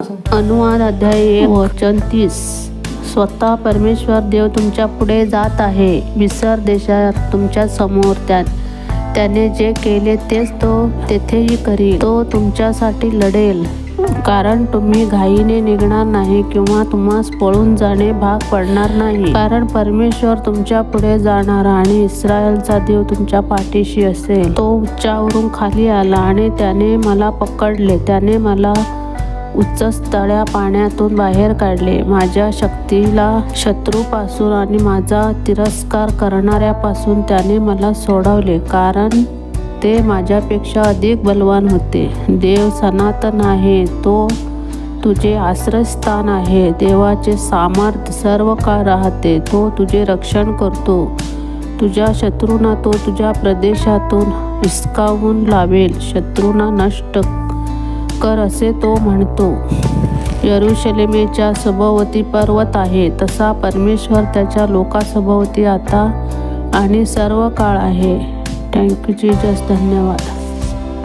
अनुवाद अध्याय 1 वचन 30. स्वतः परमेश्वर देव तुमच्या पुढे जात आहे, मिस्र देशात तुमच्या समोर. त्याने जे केले तेच तो तेथेही करील. तो तुमच्यासाठी लढेल, कारण तुम्ही घाईने निघणार नाही किंवा तुम्हास पळून जाणे भाग पडणार नाही. कारण परमेश्वर तुमच्या पुढे जाणार आणि इस्रायलचा देव तुमच्या पाठीशी असेल. तो उंचावरून खाली आला आणि त्याने मला पकडले. त्याने मला उच्च तळ्या पाण्यातून बाहेर काढले. माझ्या शक्तीला शत्रूपासून आणि माझा तिरस्कार करणाऱ्यापासून त्याने मला सोडवले, कारण ते माझ्यापेक्षा अधिक बलवान होते. देव सनातन आहे, तो तुझे आश्रयस्थान आहे. देवाचे सामर्थ्य सर्व काळ राहते. तो तुझे रक्षण करतो. तुझ्या शत्रूंना तो तुझ्या प्रदेशातून हिसकावून लावेल. शत्रूंना नष्ट कर असे तो म्हणतो. यरूशलेमेच्या सभोवती पर्वत आहे, तसा परमेश्वर त्याच्या लोकासभोवती आता आणि सर्व काळ आहे. Thank you Jesus. धन्यवाद.